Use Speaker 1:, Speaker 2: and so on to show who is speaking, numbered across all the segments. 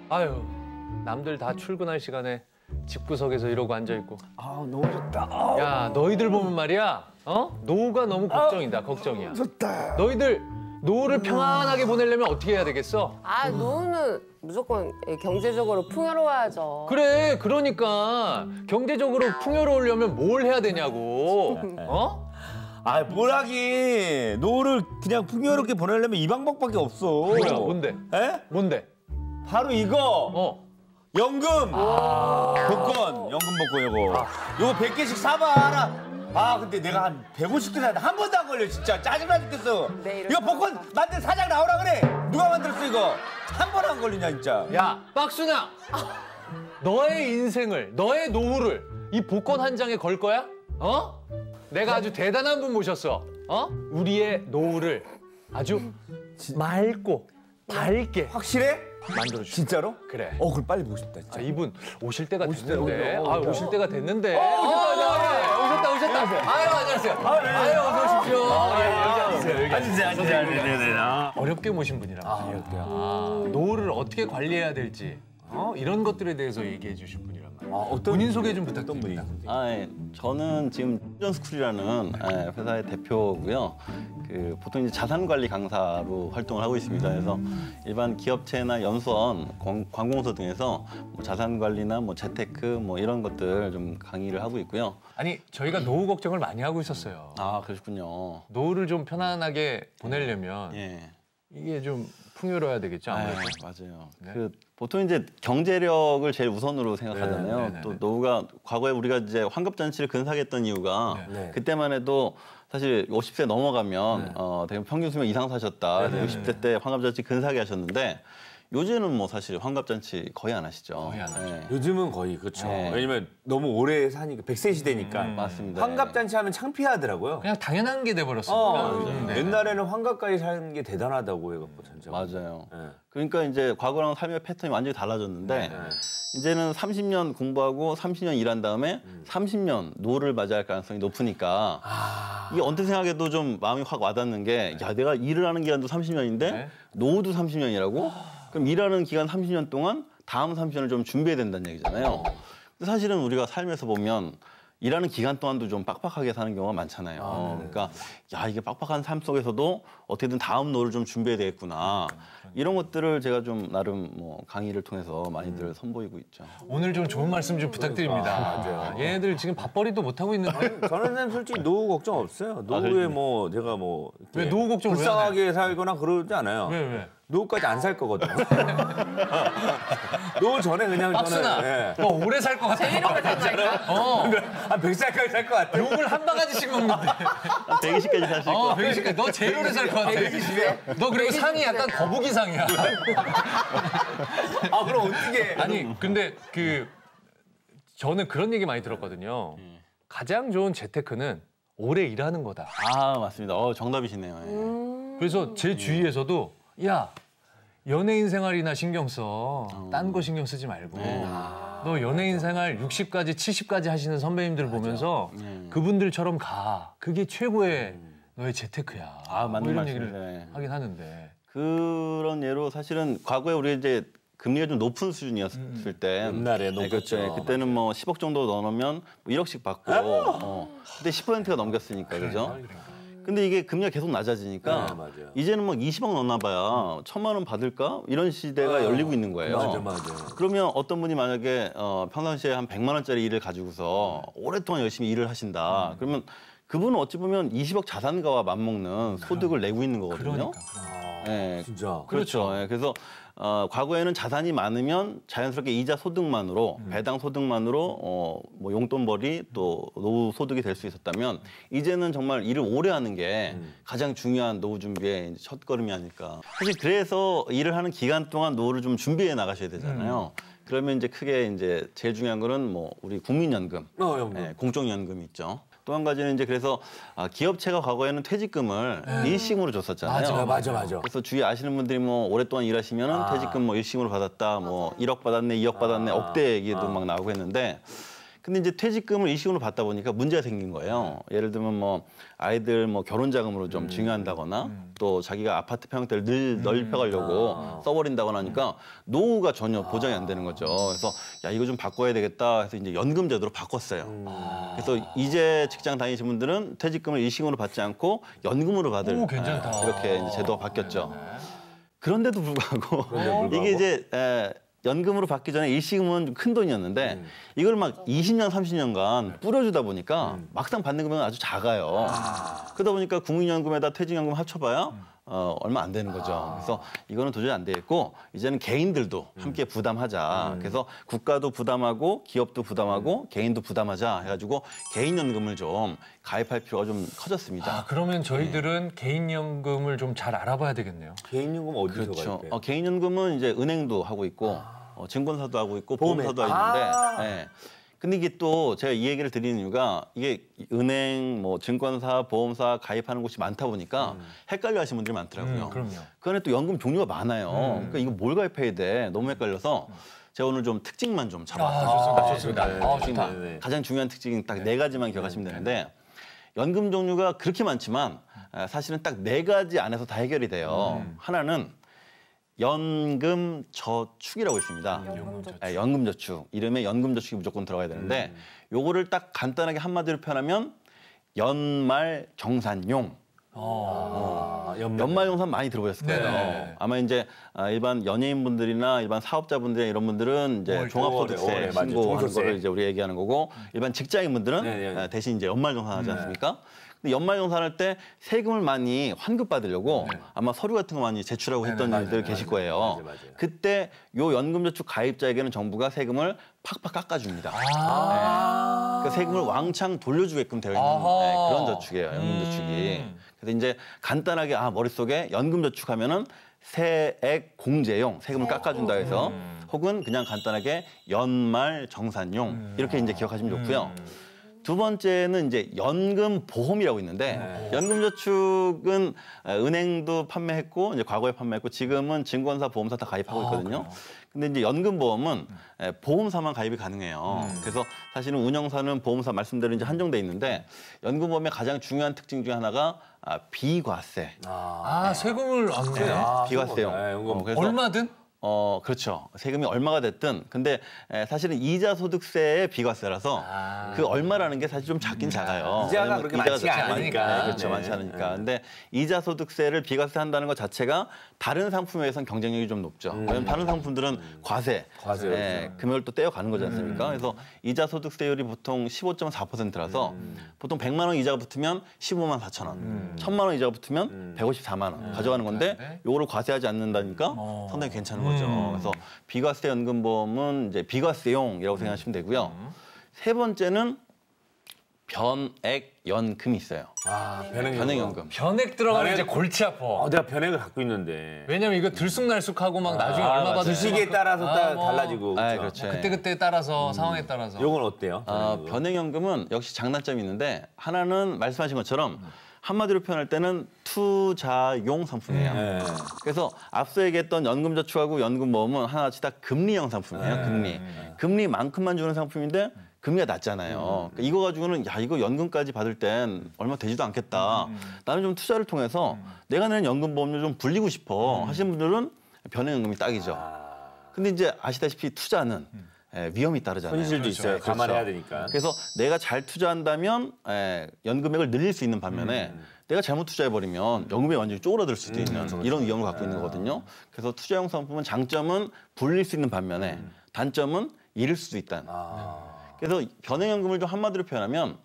Speaker 1: 아유, 남들 다 출근할 시간에 집구석에서 이러고 앉아있고.
Speaker 2: 아, 너무 좋다.
Speaker 1: 야, 너희들 보면 말이야. 노후가 너무 걱정이다, 걱정이야.
Speaker 2: 좋다.
Speaker 1: 너희들 노후를 평안하게 보내려면 어떻게 해야 되겠어?
Speaker 3: 아, 노후는 무조건 경제적으로 풍요로워야죠.
Speaker 1: 그래, 그러니까 경제적으로 풍요로우려면 뭘 해야 되냐고.
Speaker 2: 아, 뭘 하긴. 노후를 그냥 풍요롭게 보내려면 이 방법밖에 없어.
Speaker 1: 뭐야, 뭔데?
Speaker 2: 에?
Speaker 1: 뭔데?
Speaker 2: 바로 이거. 연금. 복권. 연금 복권 요거. 요거 100개씩 사봐라. 아, 근데 내가 한 150개 샀는데 한 번도 안 걸려, 진짜. 짜증나 죽겠어. 이거 복권 만든 사장 나오라 그래. 누가 만들었어, 이거? 한 번 안 걸리냐, 진짜.
Speaker 1: 야, 박순아. 너의 인생을, 너의 노후를 이 복권 한 장에 걸 거야? 내가 아주 대단한 분 모셨어. 우리의 노후를 아주 맑고 밝게
Speaker 2: 확실해?
Speaker 1: 만들어주고.
Speaker 2: 진짜로?
Speaker 1: 그래.
Speaker 2: 그럼 빨리 보고 싶다, 진짜.
Speaker 1: 이분 오실 때가 됐는데.
Speaker 2: 오셨다.
Speaker 1: 오실 때가 됐는데.
Speaker 2: 오셨다.
Speaker 1: 오셨다. 아유, 안녕하세요. 아유, 어서 오십시오. 여기 앉으세요. 어렵게 모신 분이라. 노후를 어떻게 관리해야 될지 이런 것들에 대해서 얘기해 주실 분이란 말이에요. 본인 소개 좀 부탁드립니다.
Speaker 4: 예. 저는 지금 전스쿨이라는 회사의 대표고요. 보통 이제 자산관리 강사로 활동을 하고 있습니다. 그래서 일반 기업체나 연수원, 관공서 등에서 뭐 자산관리나 뭐 재테크 뭐 이런 것들 좀 강의를 하고 있고요.
Speaker 1: 아니, 저희가 노후 걱정을 많이 하고 있었어요.
Speaker 4: 아, 그러시군요.
Speaker 1: 노후를 좀 편안하게 보내려면
Speaker 4: 예.
Speaker 1: 이게 좀 풍요로워야 되겠죠, 아무래도.
Speaker 4: 맞아요.
Speaker 1: 네.
Speaker 4: 보통 이제 경제력을 제일 우선으로 생각하잖아요.
Speaker 1: 네.
Speaker 4: 또 노후가 과거에 우리가 이제 환갑잔치를 근사하겠던 이유가
Speaker 2: 네.
Speaker 4: 그때만 해도 사실 50세 넘어가면 대부분 평균 수명 이상 사셨다. 그래서 60대 때 환갑잔치 근사하게 하셨는데 요즘은 뭐 사실 환갑잔치 거의 안 하시죠.
Speaker 1: 거의 안 하죠.
Speaker 2: 요즘은 거의 그렇죠.
Speaker 4: 네.
Speaker 2: 왜냐면 너무 오래 사니까 100세 시대니까.
Speaker 4: 맞습니다.
Speaker 2: 환갑잔치 하면 창피하더라고요.
Speaker 1: 그냥 당연한 게 돼버렸습니다. 네.
Speaker 2: 옛날에는 환갑까지 사는 게 대단하다고 해갖고 진짜.
Speaker 4: 맞아요.
Speaker 2: 네.
Speaker 4: 그러니까 이제 과거랑 삶의 패턴이 완전히 달라졌는데 이제는 30년 공부하고 30년 일한 다음에 30년 노후를 맞이할 가능성이 높으니까 이게 언뜻 생각해도 좀 마음이 확 와닿는 게 야, 내가 일을 하는 기간도 30년인데 노후도 30년이라고? 그럼 일하는 기간 30년 동안 다음 30년을 좀 준비해야 된다는 얘기잖아요. 근데 사실은 우리가 삶에서 보면 일하는 기간 동안도 좀 빡빡하게 사는 경우가 많잖아요. 그러니까 야, 이게 빡빡한 삶 속에서도 어떻게든 다음 노후를 좀 준비해야 되겠구나. 이런 것들을 제가 좀 나름 뭐 강의를 통해서 많이들 선보이고 있죠.
Speaker 1: 오늘 좀 좋은 말씀 좀 부탁드립니다. 얘네들 지금 밥벌이도 못하고 있는데.
Speaker 2: 저는 솔직히 노후 걱정 없어요. 노후에 뭐 제가 뭐
Speaker 1: 왜 노후 걱정을 왜 안
Speaker 2: 불쌍하게 살거나 그러지 않아요.
Speaker 1: 왜?
Speaker 2: 노후까지 안 살 거거든요. 노후 전에 그냥
Speaker 1: 박순아,
Speaker 2: 저는
Speaker 1: 너 오래 살 것 같아.
Speaker 2: 한 100살까지 살 것 같아요.
Speaker 1: 욕을 한 바가지씩 먹는데.
Speaker 4: 120까지 사실 거.
Speaker 1: 120까지. 너 제일 오래 살 것 같아.
Speaker 2: 120이요?
Speaker 1: 너 그리고 상이 약간 거북이상이야.
Speaker 2: 아, 그럼 어떻게?
Speaker 1: 아니, 근데 저는 그런 얘기 많이 들었거든요. 가장 좋은 재테크는 오래 일하는 거다.
Speaker 4: 아, 맞습니다. 정답이시네요. 예.
Speaker 1: 그래서 제 주위에서도 야, 연예인 생활이나 신경 써. 딴 거 신경 쓰지 말고. 너 연예인 생활 60까지, 70까지 하시는 선배님들 보면서 그분들처럼 가. 그게 최고의 너의 재테크야.
Speaker 4: 맞는
Speaker 1: 이런
Speaker 4: 말씀이네.
Speaker 1: 얘기를 하긴 하는데.
Speaker 4: 그런 예로 사실은 과거에 우리 이제 금리가 좀 높은 수준이었을 때
Speaker 2: 옛날에
Speaker 4: 네,
Speaker 2: 높았죠.
Speaker 4: 그렇죠. 그때는 뭐 10억 정도 넣어놓으면 뭐 1억씩 받고 그때 10%가 넘겼으니까 그죠? 근데 이게 금리가 계속 낮아지니까
Speaker 2: 맞아요.
Speaker 4: 이제는 뭐 20억 넣나 봐야 1,000만 원 받을까? 이런 시대가 열리고 있는 거예요.
Speaker 2: 맞아.
Speaker 4: 그러면 어떤 분이 만약에 평상시에 한 100만 원짜리 일을 가지고서 오랫동안 열심히 일을 하신다. 그러면 그분은 어찌 보면 20억 자산가와 맞먹는 소득을 내고 있는 거거든요. 네,
Speaker 2: 진짜.
Speaker 4: 그렇죠. 예, 그래서 과거에는 자산이 많으면 자연스럽게 이자 소득만으로 배당 소득만으로 뭐 용돈벌이 또 노후 소득이 될 수 있었다면 이제는 정말 일을 오래 하는 게 가장 중요한 노후 준비의 첫걸음이 아닐까. 사실 그래서 일을 하는 기간 동안 노후를 좀 준비해 나가셔야 되잖아요. 그러면 이제 크게 이제 제일 중요한 거는 뭐 우리 국민연금,
Speaker 2: 연금.
Speaker 4: 공적연금이 있죠. 또 한 가지는 이제 그래서 기업체가 과거에는 퇴직금을 일시금으로 줬었잖아요.
Speaker 2: 맞아.
Speaker 4: 그래서 주위에 아시는 분들이 뭐 오랫동안 일하시면은 퇴직금 뭐 일시금으로 받았다, 뭐 1억 받았네, 2억 받았네, 억대 얘기도 막 나오고 했는데 근데 이제 퇴직금을 일시금으로 받다 보니까 문제가 생긴 거예요. 예를 들면 뭐 아이들 뭐 결혼 자금으로 좀 증여한다거나 또 자기가 아파트 평형대를 늘 넓혀가려고 써버린다거나 하니까 노후가 전혀 보장이 안 되는 거죠. 그래서 야 이거 좀 바꿔야 되겠다 해서 이제 연금 제도로 바꿨어요. 그래서 이제 직장 다니시는 분들은 퇴직금을 일시금으로 받지 않고 연금으로 받을
Speaker 1: 오, 괜찮다.
Speaker 4: 이렇게 이제 제도가 바뀌었죠. 그런데도 불구하고 이게 이제 연금으로 받기 전에 일시금은 좀 큰 돈이었는데 이걸 막 20년, 30년간 뿌려주다 보니까 막상 받는 금액은 아주 작아요. 그러다 보니까 국민연금에다 퇴직연금 합쳐봐야 얼마 안 되는 거죠. 그래서 이거는 도저히 안 되겠고 이제는 개인들도 함께 부담하자. 그래서 국가도 부담하고 기업도 부담하고 개인도 부담하자 해가지고 개인연금을 좀 가입할 필요가 좀 커졌습니다.
Speaker 1: 아, 그러면 저희들은 개인연금을 좀 잘 알아봐야 되겠네요.
Speaker 2: 개인연금 어디서
Speaker 4: 그렇죠.
Speaker 2: 가입해요?
Speaker 4: 개인연금은 이제 은행도 하고 있고 증권사도 하고 있고 보험사도 하고 있는데 예. 근데 이게 또 제가 이 얘기를 드리는 이유가 이게 은행, 뭐 증권사, 보험사 가입하는 곳이 많다 보니까 헷갈려 하시는 분들이 많더라고요.
Speaker 1: 그럼요.
Speaker 4: 그 안에 또 연금 종류가 많아요. 그러니까 이거 뭘 가입해야 돼? 너무 헷갈려서 제가 오늘 좀 특징만 좀 잡아왔어요.
Speaker 1: 좋습니다. 좋다.
Speaker 4: 가장 중요한 특징은 딱 네 가지만 기억하시면 되는데 연금 종류가 그렇게 많지만 사실은 딱 네 가지 안에서 다 해결이 돼요. 하나는 연금 저축이라고 있습니다. 연금 저축. 이름에 연금 저축이 무조건 들어가야 되는데 요거를 딱 간단하게 한마디로 표현하면 연말 정산용. 연말 정산 많이 들어보셨을 거예요.
Speaker 1: 네네.
Speaker 4: 아마 이제 일반 연예인분들이나 일반 사업자분들 이런 분들은 이제 종합소득세 신고하는 거를 이제 우리 얘기하는 거고 일반 직장인분들은 대신 이제 연말 정산하지 않습니까? 근데 연말 정산할 때 세금을 많이 환급받으려고 아마 서류 같은 거 많이 제출하고 했던 분들 계실 거예요. 그때 요 연금저축 가입자에게는 정부가 세금을 팍팍 깎아줍니다. 그 세금을 왕창 돌려주게끔 되어 있는 그런 저축이에요. 연금저축이. 그래서 이제 간단하게 머릿속에 연금저축하면은 세액 공제용 세금을 깎아준다 해서 혹은 그냥 간단하게 연말 정산용 이렇게 이제 기억하시면 좋고요. 두 번째는 이제 연금보험이라고 있는데 연금저축은 은행도 판매했고 이제 과거에 판매했고 지금은 증권사, 보험사 다 가입하고 있거든요. 근데 이제 연금보험은 보험사만 가입이 가능해요. 그래서 사실은 운영사는 보험사 말씀대로 이제 한정돼 있는데 연금보험의 가장 중요한 특징 중에 하나가 비과세.
Speaker 1: 세금을 안 내.
Speaker 4: 비과세용. 그래서
Speaker 1: 얼마든?
Speaker 4: 그렇죠. 세금이 얼마가 됐든. 근데 사실은 이자 소득세의 비과세라서 그 얼마라는 게 사실 좀 작긴 작아요.
Speaker 2: 이자가 그렇게 많지 않으니까.
Speaker 4: 그렇죠. 많지 않으니까. 근데 이자 소득세를 비과세 한다는 것 자체가 다른 상품에 비해서는 경쟁력이 좀 높죠. 왜냐하면 다른 상품들은 과세, 금액을 또 떼어가는 거지 않습니까? 그래서 이자 소득세율이 보통 15.4%라서 보통 100만 원 이자가 붙으면 15만 4천 원, 1000만 원 이자가 붙으면 154만 원 가져가는 건데 요거를 과세하지 않는다니까 상당히 괜찮은 거죠. 그래서 비과세 연금보험은 이제 비과세용이라고 생각하시면 되고요. 세 번째는 변액 연금이 있어요. 변액연금.
Speaker 1: 변액 들어가면 이제 골치 아파.
Speaker 2: 내가 변액을 갖고 있는데.
Speaker 1: 왜냐면 이거 들쑥날쑥하고 막 나중에 얼마 받을
Speaker 2: 주식에 따라서 달라지고.
Speaker 4: 그렇죠.
Speaker 1: 그때그때 따라서 상황에 따라서.
Speaker 2: 요건 어때요?
Speaker 4: 변액연금은 역시 장단점이 있는데 하나는 말씀하신 것처럼 한마디로 표현할 때는 투자용 상품이에요. 그래서 앞서 얘기했던 연금저축하고 연금보험은 하나같이 다 금리형 상품이에요. 금리만큼만 주는 상품인데 금리가 낮잖아요. 그러니까 이거 가지고는 이거 연금까지 받을 땐 얼마 되지도 않겠다. 나는 좀 투자를 통해서 내가 내는 연금보험료 좀 불리고 싶어 하시는 분들은 변액연금이 딱이죠. 근데 이제 아시다시피 투자는 위험이 따르잖아요.
Speaker 2: 손실도 있어요. 감안해야 되니까.
Speaker 4: 그래서 내가 잘 투자한다면 연금액을 늘릴 수 있는 반면에 내가 잘못 투자해버리면 연금이 완전히 쪼그라들 수도 있는 이런 위험을 갖고 있는 거거든요. 그래서 투자용 상품은 장점은 불릴 수 있는 반면에 단점은 잃을 수도 있다는. 그래서 변액연금을 좀 한마디로 표현하면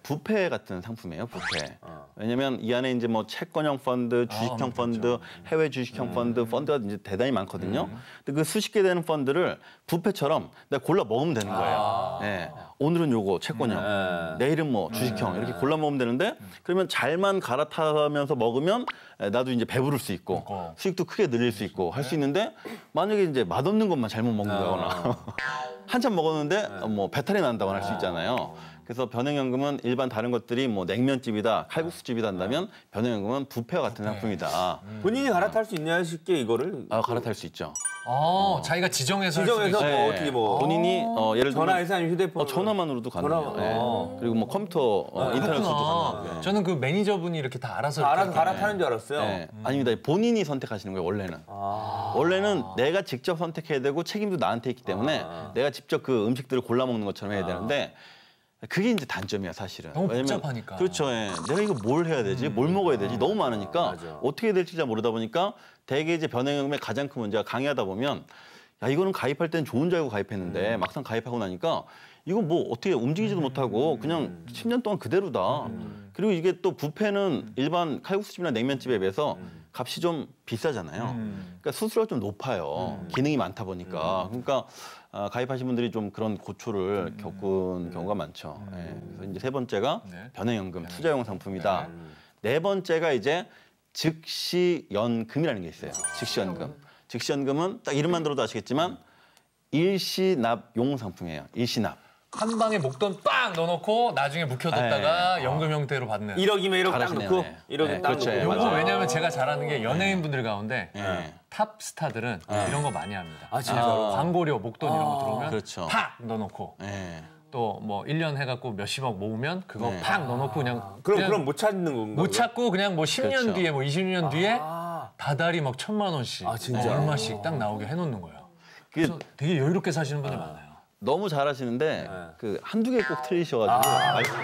Speaker 4: 부패 같은 상품이에요. 부패. 왜냐하면 이 안에 이제 뭐 채권형 펀드, 주식형 펀드, 해외 주식형 펀드가 이제 대단히 많거든요. 근데 그 수십 개 되는 펀드를 부패처럼 내가 골라 먹으면 되는 거예요. 오늘은 요거 채권형, 내일은 뭐 주식형 이렇게 골라 먹으면 되는데 그러면 잘만 갈아타면서 먹으면 나도 이제 배부를 수 있고 수익도 크게 늘릴 수 있고 할 수 있는데 만약에 이제 맛없는 것만 잘못 먹는다거나 한참 먹었는데 뭐 배탈이 난다거나 할 수 있잖아요. 그래서 변액연금은 일반 다른 것들이 뭐 냉면집이다, 칼국수집이다 한다면 변액연금은 부패와 같은 상품이다.
Speaker 2: 본인이 갈아탈 수 있냐 싶게 이거를?
Speaker 4: 갈아탈 수 있죠.
Speaker 1: 자기가 지정해서 할 수도
Speaker 2: 지정해서
Speaker 1: 있어요.
Speaker 2: 뭐 어떻게 뭐
Speaker 4: 본인이 예를 들면
Speaker 2: 전화해서 아니면 휴대폰
Speaker 4: 전화만으로도 가능해요. 그리고 뭐 컴퓨터, 인터넷으로도 가능해요.
Speaker 1: 그렇구나. 저는 그 매니저분이 이렇게 다 알아서
Speaker 2: 알아서
Speaker 1: 이렇게
Speaker 2: 갈아타는 줄 알았어요.
Speaker 4: 네. 아닙니다. 본인이 선택하시는 거예요, 원래는. 원래는 내가 직접 선택해야 되고 책임도 나한테 있기 때문에 내가 직접 그 음식들을 골라 먹는 것처럼 해야 되는데 그게 이제 단점이야, 사실은.
Speaker 1: 너무 복잡하니까.
Speaker 4: 그렇죠. 예. 내가 이거 뭘 해야 되지? 뭘 먹어야 되지? 너무 많으니까 어떻게 해야 될지 잘 모르다 보니까 대개 이제 변형의 가장 큰 문제가 강의하다 보면 야, 이거는 가입할 때는 좋은 줄 알고 가입했는데 막상 가입하고 나니까 이거 뭐 어떻게 움직이지도 못하고 그냥 10년 동안 그대로다. 그리고 이게 또 뷔페는 일반 칼국수집이나 냉면집에 비해서 값이 좀 비싸잖아요. 그러니까 수수료가 좀 높아요. 기능이 많다 보니까. 그러니까 가입하신 분들이 좀 그런 고초를 겪은 경우가 많죠. 예. 그래서 이제 세 번째가 변형연금, 투자용 상품이다. 네 번째가 이제 즉시연금이라는 게 있어요. 즉시연금. 즉시연금은 딱 이름만 들어도 아시겠지만 일시납용 상품이에요. 일시납.
Speaker 1: 한 방에 목돈 빵 넣어놓고 나중에 묵혀뒀다가 연금 형태로 받는.
Speaker 2: 1억이면 1억 딱
Speaker 4: 잘하시네요.
Speaker 2: 넣고
Speaker 4: 네.
Speaker 2: 1억이 딱
Speaker 4: 그렇죠.
Speaker 2: 넣고.
Speaker 1: 요거
Speaker 4: 맞아요.
Speaker 1: 왜냐면 제가 잘하는 게 연예인분들 가운데
Speaker 4: 네.
Speaker 1: 탑 스타들은 이런 거 많이 합니다.
Speaker 2: 아, 진짜로?
Speaker 1: 광고료, 목돈 이런 거 들어오면
Speaker 4: 그렇죠.
Speaker 1: 팍 넣어놓고
Speaker 4: 예.
Speaker 1: 또 뭐 1년 해갖고 몇십억 모으면 그거 팍 넣어놓고 그냥
Speaker 2: 그럼 못 찾는 건가?
Speaker 1: 못 찾고 그냥 뭐 10년
Speaker 4: 그렇죠.
Speaker 1: 뒤에 뭐 20년 뒤에 다달이 막 1,000만 원씩
Speaker 2: 진짜?
Speaker 1: 얼마씩 딱 나오게 해놓는 거예요. 그래서 되게 여유롭게 사시는 분들 많아요.
Speaker 4: 너무 잘하시는데 그 한두 개 꼭 틀리셔가지고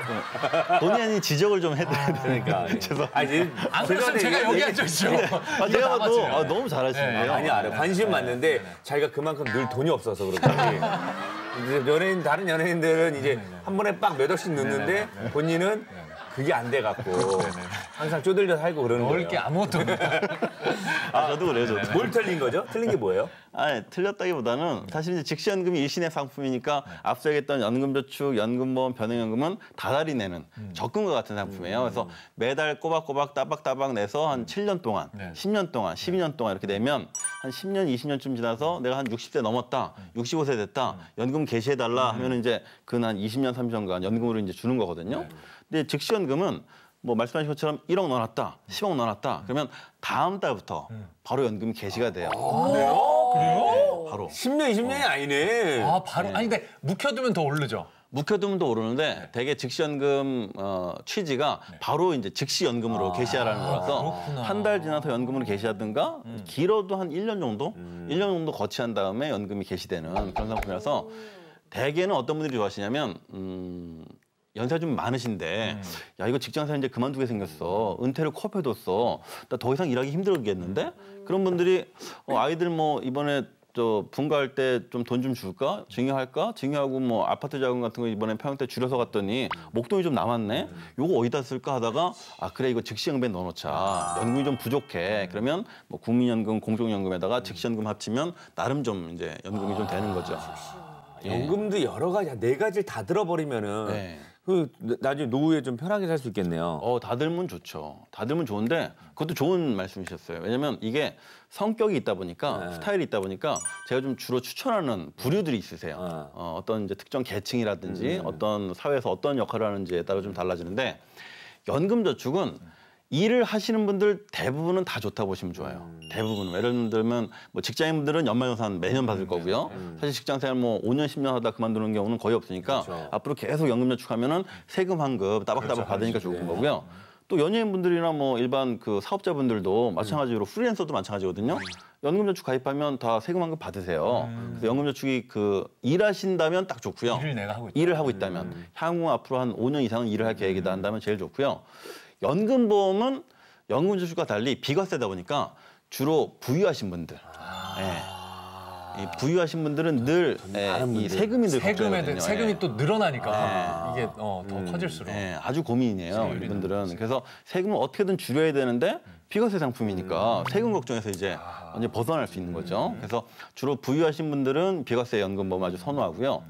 Speaker 4: 본의 아닌 지적을 좀 해드려야 되니까. 죄송합니다.
Speaker 2: 아니,
Speaker 1: 안 그랬으면 제가 여기 앉아있죠.
Speaker 4: 제가 봐도 너무 잘하시는데요.
Speaker 2: 아니 알아. 관심 많는데 자기가 그만큼 늘 돈이 없어서 그렇지. 이제 다른 연예인들은 이제 한 번에 빡 몇 억씩 넣는데 본인은 그게 안 돼 갖고 항상 쪼들려 살고 그러는
Speaker 1: 넣을
Speaker 2: 거예요.
Speaker 1: 게 아무것도 없네.
Speaker 4: 저도 그래요, 저도.
Speaker 2: 뭘 틀린 거죠? 틀린 게 뭐예요?
Speaker 4: 아니, 틀렸다기보다는 사실 이제 즉시연금이 일시내 상품이니까 앞서 얘기했던 연금저축, 연금보험, 변형연금은 다달이 내는 적금과 같은 상품이에요. 그래서 매달 꼬박꼬박 따박따박 내서 한 7년 동안, 10년 동안, 12년 동안 이렇게 내면 한 10년, 20년쯤 지나서 내가 한 60세 넘었다, 65세 됐다, 연금 개시해달라 하면 이제 그 한 20년, 30년간 연금으로 이제 주는 거거든요. 근데 즉시연금은 뭐 말씀하신 것처럼 1억 넣어놨다, 10억 넣어놨다. 그러면 다음 달부터 바로 연금이 개시가 돼요.
Speaker 1: 그래요?
Speaker 4: 바로.
Speaker 2: 10년, 20년이 아니네.
Speaker 1: 아 바로 아니 근데 묵혀두면 더 오르죠.
Speaker 4: 묵혀두면 더 오르는데 대개 즉시연금 취지가 바로 이제 즉시연금으로 개시하라는 거라서 한 달 지나서 연금으로 개시하든가 길어도 한 1년 정도? 1년 정도 거치한 다음에 연금이 개시되는 그런 상품이라서 대개는 어떤 분들이 좋아하시냐면 연세가 좀 많으신데 야 이거 직장생활 이제 그만두게 생겼어. 은퇴를 코앞에 뒀어. 나 더 이상 일하기 힘들겠는데? 그런 분들이 아이들 뭐 이번에 저 분가할 때 좀 돈 좀 줄까? 증여할까? 증여하고 뭐 아파트 자금 같은 거 이번에 평형 때 줄여서 갔더니 목돈이 좀 남았네. 요거 어디다 쓸까 하다가 아 그래 이거 즉시연금에 넣어놓자. 연금이 좀 부족해. 그러면 뭐 국민연금, 공적연금에다가 즉시연금 합치면 나름 좀 이제 연금이 좀 되는 거죠.
Speaker 2: 연금도 여러 가지, 네 가지를 다 들어버리면은
Speaker 4: 네.
Speaker 2: 그 나중에 노후에 좀 편하게 살 수 있겠네요.
Speaker 4: 다 들면 좋죠. 다 들면 좋은데 그것도 좋은 말씀이셨어요. 왜냐면 이게 성격이 있다 보니까 스타일이 있다 보니까 제가 좀 주로 추천하는 부류들이 있으세요. 어떤 이제 특정 계층이라든지 어떤 사회에서 어떤 역할을 하는지에 따라 좀 달라지는데 연금저축은 일을 하시는 분들 대부분은 다 좋다고 보시면 좋아요. 대부분은. 예를 들면 뭐 직장인분들은 연말정산 매년 받을 거고요. 사실 직장생활 뭐 5년, 10년 하다 그만두는 경우는 거의 없으니까 앞으로 계속 연금저축하면은 세금 환급 따박따박 받으니까 좋은 거고요. 또 연예인분들이나 뭐 일반 그 사업자분들도 마찬가지로 프리랜서도 마찬가지거든요. 연금저축 가입하면 다 세금 환급 받으세요. 그래서 연금저축이 그 일하신다면 딱 좋고요.
Speaker 1: 일을 내가 하고 있다.
Speaker 4: 일을 하고 있다면 향후 앞으로 한 5년 이상은 일을 할 계획이다 한다면 제일 좋고요. 연금보험은 연금저축과 달리 비과세다 보니까 주로 부유하신 분들. 이 부유하신 분들은 늘 이 세금이 늘 걱정이거든요.
Speaker 1: 세금이 또 늘어나니까 이게 더 커질수록
Speaker 4: 아주 고민이에요. 이분들은. 그래서 세금을 어떻게든 줄여야 되는데 비과세 상품이니까 세금 걱정에서 이제 완전 벗어날 수 있는 거죠. 그래서 주로 부유하신 분들은 비과세 연금보험 아주 선호하고요.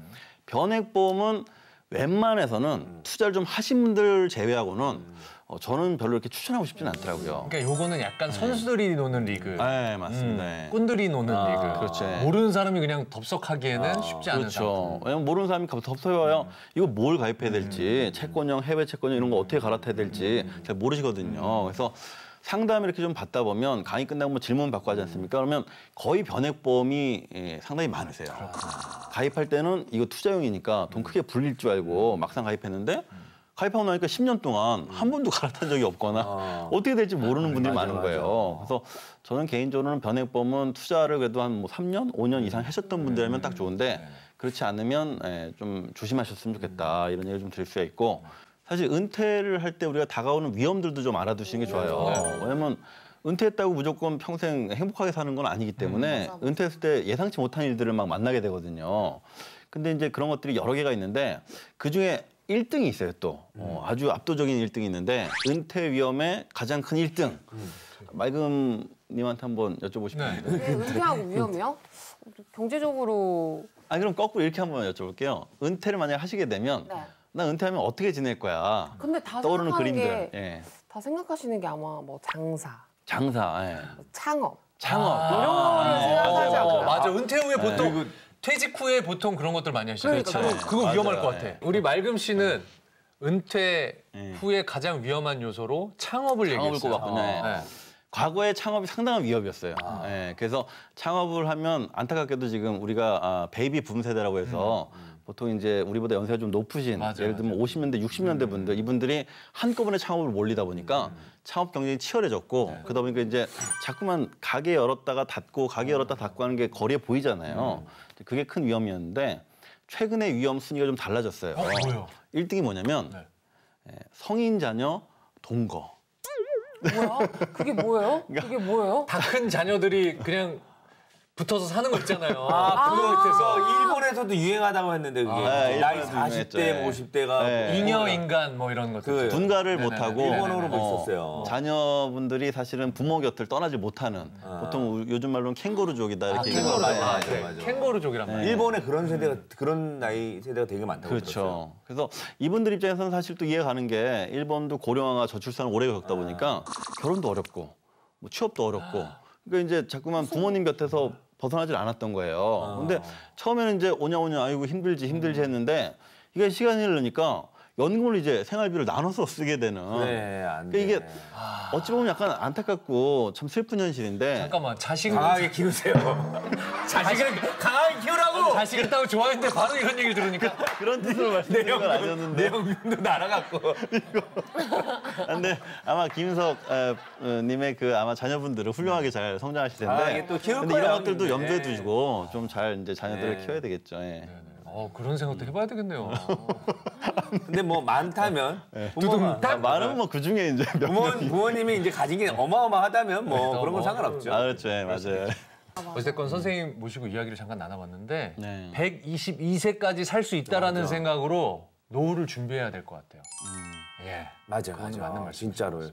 Speaker 4: 변액보험은 웬만해서는 투자를 좀 하신 분들 제외하고는 저는 별로 이렇게 추천하고 싶지는 않더라고요.
Speaker 1: 그러니까 요거는 약간 선수들이 노는 리그,
Speaker 4: 네, 맞습니다.
Speaker 1: 꾼들이 노는 리그.
Speaker 4: 그렇죠.
Speaker 1: 모르는 사람이 그냥 덥석하기에는 쉽지 않은
Speaker 4: 그렇죠. 왜냐면 모르는 사람이 덥석해요. 이거 뭘 가입해야 될지, 채권형, 해외 채권형 이런 거 어떻게 갈아타야 될지 잘 모르시거든요. 그래서 상담 이렇게 좀 받다 보면 강의 끝나고 뭐 질문 받고 하지 않습니까? 그러면 거의 변액보험이 상당히 많으세요. 가입할 때는 이거 투자용이니까 돈 크게 불릴 줄 알고 막상 가입했는데 가입하고 나니까 10년 동안 한 번도 갈아탄 적이 없거나 어떻게 될지 모르는 분들이 많은 거예요. 그래서 저는 개인적으로는 변액보험은 투자를 그래도 한 뭐 3년, 5년 이상 하셨던 분들이면 딱 좋은데 그렇지 않으면 좀 조심하셨으면 좋겠다 이런 얘기를 좀 드릴 수가 있고 사실 은퇴를 할 때 우리가 다가오는 위험들도 좀 알아두시는 게 좋아요. 왜냐면 은퇴했다고 무조건 평생 행복하게 사는 건 아니기 때문에 은퇴했을 때 예상치 못한 일들을 막 만나게 되거든요. 근데 이제 그런 것들이 여러 개가 있는데 그중에 1등이 있어요, 또. 아주 압도적인 1등이 있는데 은퇴 위험의 가장 큰 1등. 맑음님한테 한번 여쭤보고 싶은데.
Speaker 3: 왜 은퇴하고 위험이요? 경제적으로.
Speaker 4: 그럼 거꾸로 이렇게 한번 여쭤볼게요. 은퇴를 만약에 하시게 되면
Speaker 3: 네.
Speaker 4: 나 은퇴하면 어떻게 지낼 거야?
Speaker 3: 근데 다
Speaker 4: 떠오르는
Speaker 3: 생각하는
Speaker 4: 그림들.
Speaker 3: 게, 다 생각하시는 게 아마 뭐 장사,
Speaker 4: 장사,
Speaker 3: 창업.
Speaker 4: 창업.
Speaker 3: 이런 거를 생각하지
Speaker 4: 맞아요.
Speaker 3: 않아요.
Speaker 1: 맞아. 은퇴 후에 보통 퇴직 후에 보통 그런 것들 많이 하시잖아요. 그거 위험할 것 같아. 우리 맑음 씨는 은퇴 후에 가장 위험한 요소로 창업을 얘기했어요.
Speaker 4: 꼽았군요. 과거에 창업이 상당한 위협이었어요. 그래서 창업을 하면 안타깝게도 지금 우리가 베이비 붐 세대라고 해서 보통 이제 우리보다 연세가 좀 높으신 예를 들면 50년대, 60년대 분들 이분들이 한꺼번에 창업을 몰리다 보니까 창업 경쟁이 치열해졌고 그러다 보니까 이제 자꾸만 가게 열었다가 닫고 가게 열었다 닫고 하는 게 거리에 보이잖아요. 그게 큰 위험이었는데 최근에 위험 순위가 좀 달라졌어요.
Speaker 1: 뭐요?
Speaker 4: 1등이 뭐냐면 성인 자녀 동거.
Speaker 3: 뭐야? 그게 뭐예요? 그게 뭐예요?
Speaker 1: 다 큰 자녀들이 그냥 붙어서 사는 거 있잖아요.
Speaker 2: 그거 일본에서도 유행하다고 했는데 그게 나이
Speaker 4: 일본에도
Speaker 2: 40대, 50대가
Speaker 1: 잉여 인간 뭐 이런 것들.
Speaker 4: 분가를 못하고
Speaker 2: 일본어로 뭐 있었어요.
Speaker 4: 자녀분들이 사실은 부모 곁을 떠나지 못하는 보통 요즘 말로는 캥거루족이다 이렇게
Speaker 2: 캥거루, 맞아.
Speaker 1: 캥거루족이란 말이에요.
Speaker 2: 일본에 그런 세대가 그런 나이 세대가 되게 많다고 들었어요.
Speaker 4: 그렇죠. 그래서 이분들 입장에서는 사실 또 이해가 가는 게 일본도 고령화가 저출산을 오래 겪다 보니까 결혼도 어렵고 뭐 취업도 어렵고 그러니까 이제 자꾸만 부모님 곁에서 벗어나질 않았던 거예요. 근데 처음에는 이제 오냐 아이고 힘들지 했는데 이게 시간이 흐르니까 연금을 이제 생활비를 나눠서 쓰게 되는.
Speaker 2: 안
Speaker 4: 그러니까 이게 어찌 보면 약간 안타깝고 참 슬픈 현실인데.
Speaker 1: 잠깐만 자식을
Speaker 2: 강하게 키우세요. 자식을 강하게 키우라고.
Speaker 1: 자식 있다고 좋아했는데 바로 이런 얘기를 들으니까
Speaker 4: 그런 뜻으로 말씀드린 건 아니었는데.
Speaker 2: 내 연금도 날아갔고.
Speaker 4: 근데 아마 김석 님의 그 아마 자녀분들은 훌륭하게 잘 성장하실 텐데.
Speaker 2: 이게 또 키울
Speaker 4: 근데
Speaker 2: 거예요,
Speaker 4: 이런 것들도
Speaker 2: 근데.
Speaker 4: 염두에 두시고 좀 잘 이제 자녀들을 키워야 되겠죠.
Speaker 1: 그런 생각도 해봐야 되겠네요.
Speaker 2: 근데 뭐 많다면 부모가
Speaker 4: 많으면 뭐 그 중에 이제
Speaker 2: 부모님이 이제 가진 게 어마어마하다면 뭐 그런 건 상관없죠.
Speaker 4: 그렇죠, 맞아요.
Speaker 1: 어쨌건 선생님 모시고 이야기를 잠깐 나눠봤는데
Speaker 4: 네.
Speaker 1: 122세까지 살 수 있다라는 생각으로 노후를 준비해야 될 것 같아요.
Speaker 2: 맞아.
Speaker 1: 맞는 말씀.
Speaker 2: 진짜로요.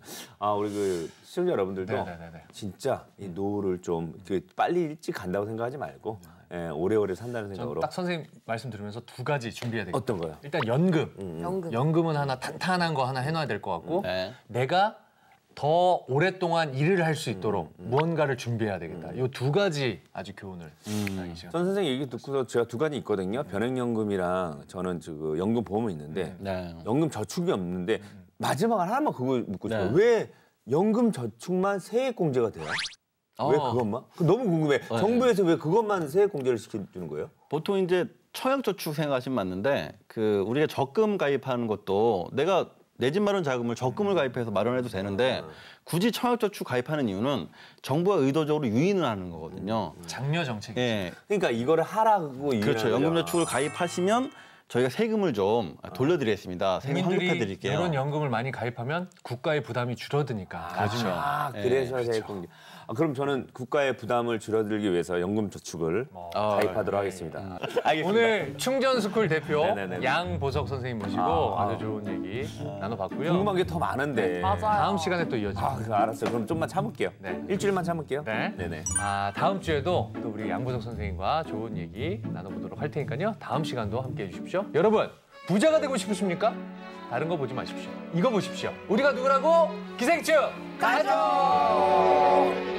Speaker 2: 우리 그 시청자 여러분들도
Speaker 1: 네네네.
Speaker 2: 진짜 이 노후를 좀 빨리 일찍 간다고 생각하지 말고 오래오래 산다는
Speaker 1: 저는
Speaker 2: 생각으로.
Speaker 1: 딱 선생님 말씀 들으면서 두 가지 준비해야 되겠다.
Speaker 2: 어떤 거요?
Speaker 1: 일단 연금. 연금은 하나 탄탄한 거 하나 해놔야 될 것 같고 내가 더 오랫동안 일을 할 수 있도록 무언가를 준비해야 되겠다. 이 두 가지 아주 교훈을 이 시간.
Speaker 2: 전 선생님 얘기 듣고서 제가 두 가지 있거든요. 변액연금이랑 저는 그 연금 보험은 있는데 연금 저축이 없는데 마지막 하나만 그거 묻고 싶어요. 왜 연금 저축만 세액공제가 돼요? 왜 그것만? 너무 궁금해. 정부에서 왜 그것만 세액공제를 시켜주는 거예요?
Speaker 4: 보통 이제 청약저축 생각하시면 맞는데 그 우리가 적금 가입하는 것도 내가 내 집 마련 자금을 적금을 가입해서 마련해도 되는데 굳이 청약저축 가입하는 이유는 정부가 의도적으로 유인을 하는 거거든요.
Speaker 1: 장려 정책이죠.
Speaker 2: 그러니까 이거를 하라고
Speaker 4: 그렇죠. 연금저축을 가입하시면 저희가 세금을 좀 돌려드리겠습니다. 세금 환급해드릴게요.
Speaker 1: 이런 연금을 많이 가입하면 국가의 부담이 줄어드니까.
Speaker 4: 그렇죠.
Speaker 2: 그래서 세액공제. 그럼 저는 국가의 부담을 줄여들기 위해서 연금 저축을 가입하도록 하겠습니다.
Speaker 4: 알겠습니다.
Speaker 1: 오늘 충전스쿨 대표
Speaker 2: 네네네.
Speaker 1: 양보석 선생님 모시고 아주 좋은 얘기 나눠봤고요.
Speaker 2: 궁금한 게 더 많은데.
Speaker 3: 맞아요.
Speaker 1: 다음 시간에 또 이어집니다.
Speaker 2: 그래서 알았어요. 그럼 좀만 참을게요.
Speaker 1: 네.
Speaker 2: 일주일만 참을게요.
Speaker 1: 네.
Speaker 2: 네네.
Speaker 1: 다음 주에도 또 우리 양보석 선생님과 좋은 얘기 나눠보도록 할 테니까요. 다음 시간도 함께해 주십시오. 여러분, 부자가 되고 싶으십니까? 다른 거 보지 마십시오. 이거 보십시오. 우리가 누구라고? 기생충 가족!